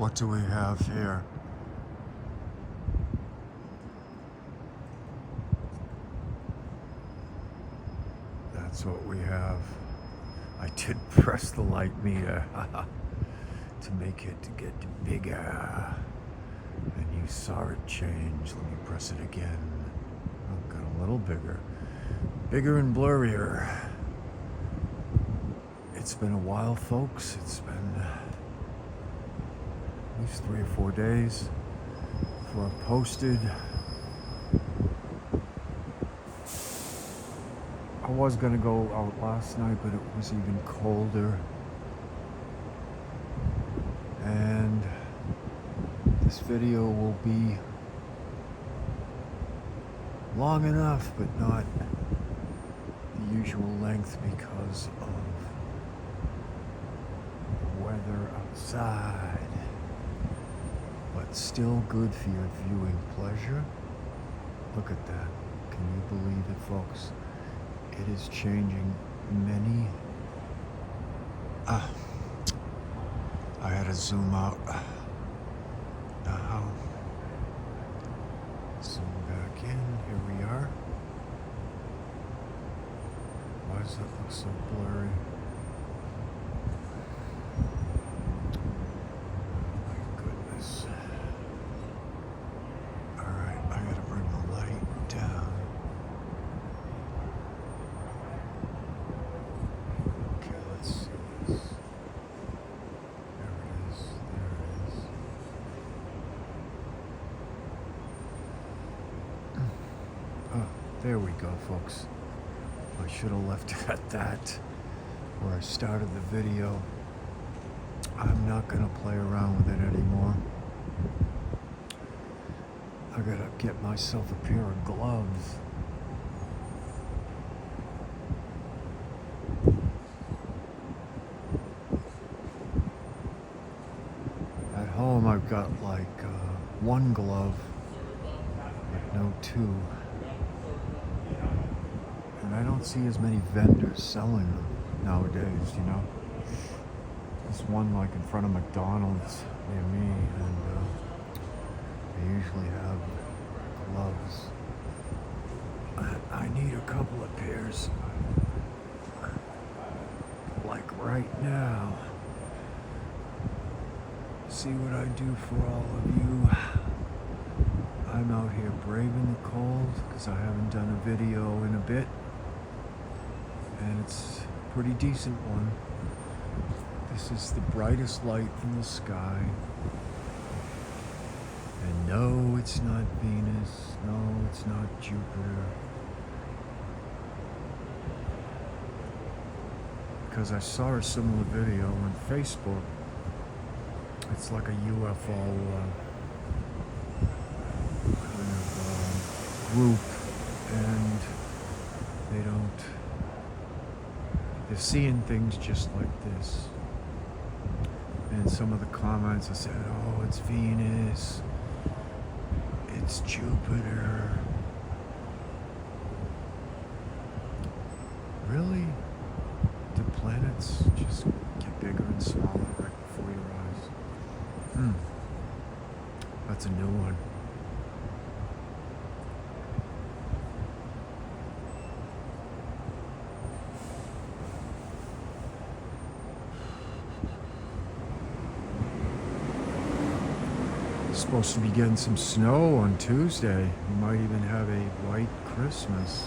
What do we have here? That's what we have. I did press the light meter to make it get bigger. And you saw it change. Let me press it again. Oh, got a little bigger. Bigger and blurrier. It's been a while, folks. It's been at least 3 or 4 days before I posted. I was gonna go out last night, but it was even colder. And this video will be long enough, but not the usual length because of the weather outside. But still good for your viewing pleasure. Look at that. Can you believe it, folks? It is changing many. I had to zoom out. Now, zoom back in. Here we are. Why does that look so blurry? My goodness. Alright, I gotta bring the light down. Okay, let's see this. There it is. There it is. Oh, there we go, folks. I should have left it at that where I started the video. I'm not gonna play around with it anymore. I gotta get myself a pair of gloves. At home I've got like one glove, but no two. And I don't see as many vendors selling them nowadays, you know. There's one like in front of McDonald's near me, and they usually have gloves. I need a couple of pairs, like right now. See what I do for all of you. I'm out here braving the cold because I haven't done a video in a bit. And it's a pretty decent one. This is the brightest light in the sky. And no, it's not Venus. No, it's not Jupiter. Because I saw a similar video on Facebook. It's like a UFO kind of group, and they're seeing things just like this. And some of the comments I said, oh, it's Venus, it's Jupiter. Really? Do planets just get bigger and smaller right before your eyes? That's a new one. Supposed to be getting some snow on Tuesday. We might even have a white Christmas.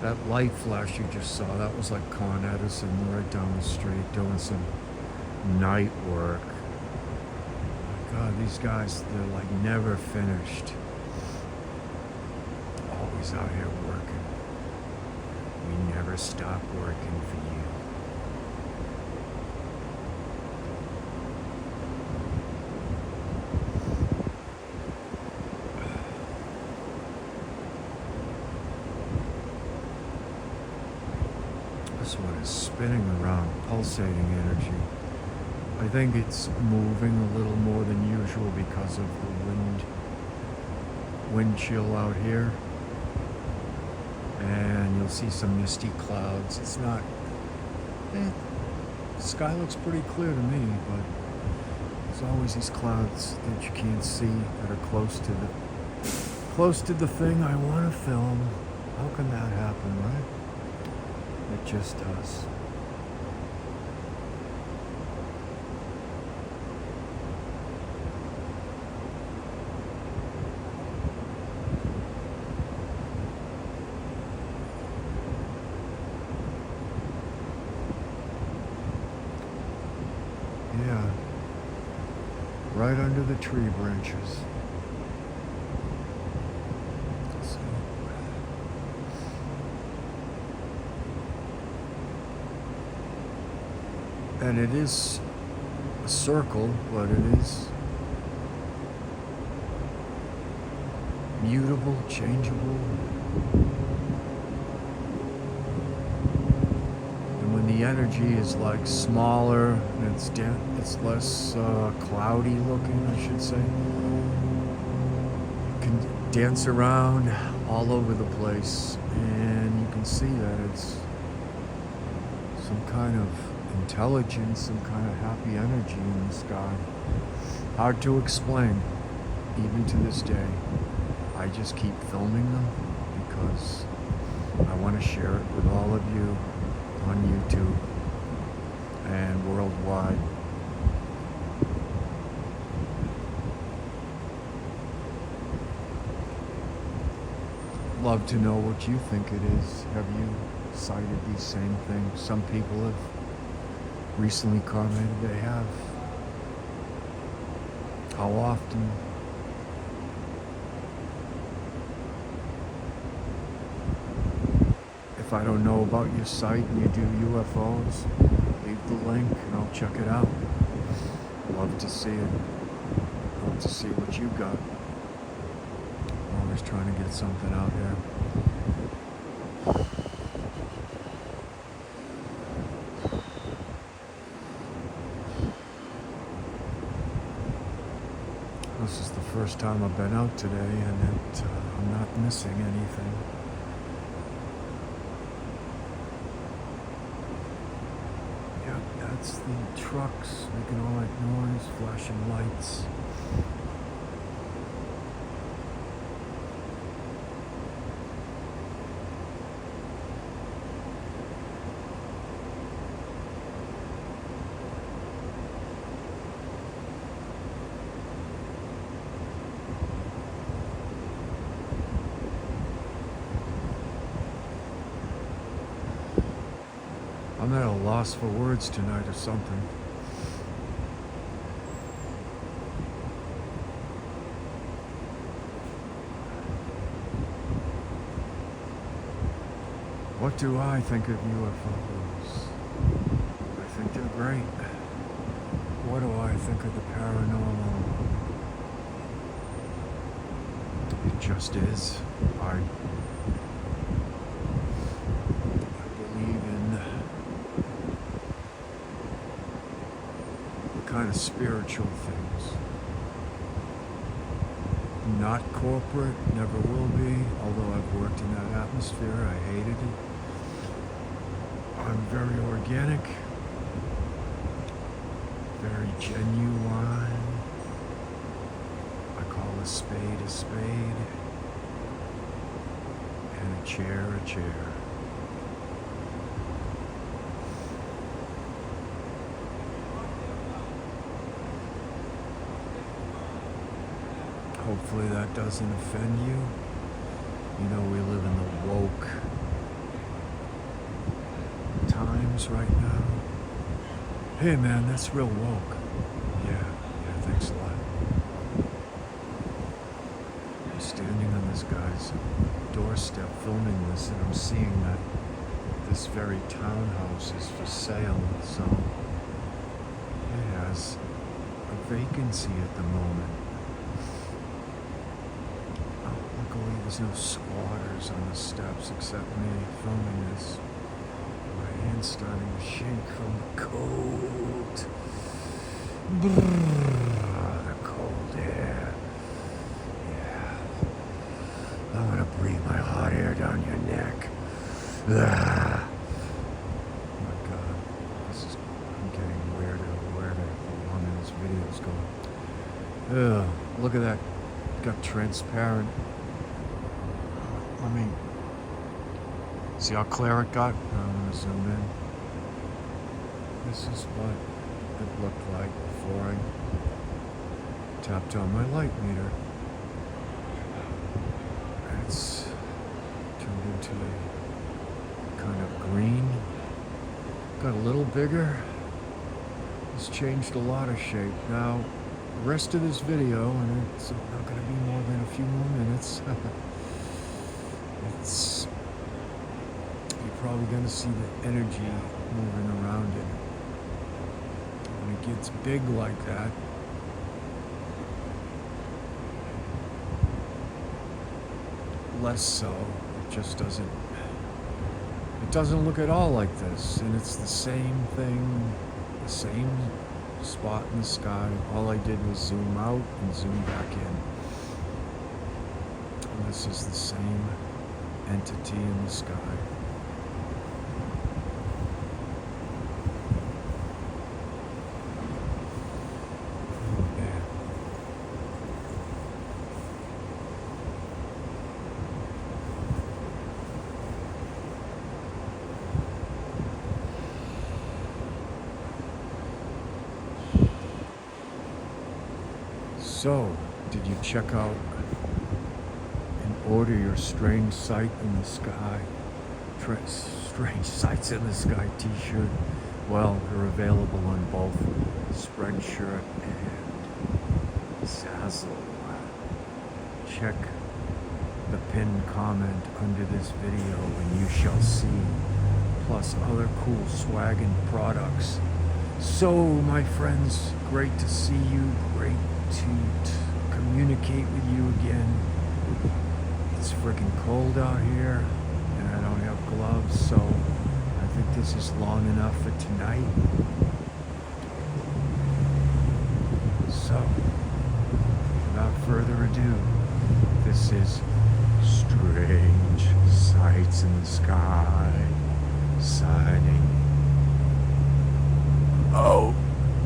That light flash you just saw, that was like Con Edison right down the street doing some night work. My God, these guys, they're like never finished. Always out here working. We never stop working for you. This one is spinning around, pulsating energy. I think it's moving a little more than usual because of the wind chill out here. and you'll see some misty clouds. It's not, the sky looks pretty clear to me, but there's always these clouds that you can't see that are close to the thing I want to film. How can that happen, right? It just does. Yeah, right under the tree branches. So, and it is a circle, but it is mutable, changeable. The energy is like smaller and it's less cloudy looking, I should say. You can dance around all over the place, and you can see that it's some kind of intelligence, some kind of happy energy in the sky. Hard to explain, even to this day. I just keep filming them because I want to share it with all of you on YouTube and worldwide. Love to know what you think it is. Have you sighted these same things? Some people have recently commented they have. How often? If I don't know about your site and you do UFOs, leave the link and I'll check it out. Love to see it. Love to see what you got. Always trying to get something out there. This is the first time I've been out today, and I'm not missing anything. That's the trucks making all that noise, flashing lights. I'm at a loss for words tonight or something. What do I think of UFOs? I think they're great. What do I think of the paranormal? It just is. I believe in the kind of spiritual things. Not corporate, never will be, although I've worked in that atmosphere. I hated it. I'm very organic, very genuine. I call a spade, and a chair. Hopefully that doesn't offend you. You know, we live in the woke times right now. Hey man, that's real woke. Yeah, thanks a lot. I'm standing on this guy's doorstep filming this, and I'm seeing that this very townhouse is for sale, so it has a vacancy at the moment. Luckily, there's no squatters on the steps except me filming this. My hand's starting to shake from the cold. The cold air. Yeah. I'm gonna breathe my hot air down your neck. Ah. Oh my God, I'm getting weirder and weirder the longer this video's going. Ugh, look at that, got transparent. Let me, see how clear it got? I'm gonna zoom in. This is what it looked like before I tapped on my light meter. It's turned into a kind of green, got a little bigger. It's changed a lot of shape. Now, the rest of this video, and it's not going to be more than a few more minutes, you're probably going to see the energy moving around it. When it gets big like that, less so. It just doesn't look at all like this, and it's the same thing, the same spot in the sky. All I did was zoom out and zoom back in, and this is the same entity in the sky. So, did you check out and order your Strange Sight in the Sky, Strange Sights in the Sky t-shirt? Well, they're available on both Spreadshirt and Zazzle. Check the pinned comment under this video and you shall see, plus other cool swag and products. So, my friends, great to see you, great to communicate with you again. It's freaking cold out here and I don't have gloves, so I think this is long enough for tonight. So, without further ado, this is Strange Sights in the Sky, signing out.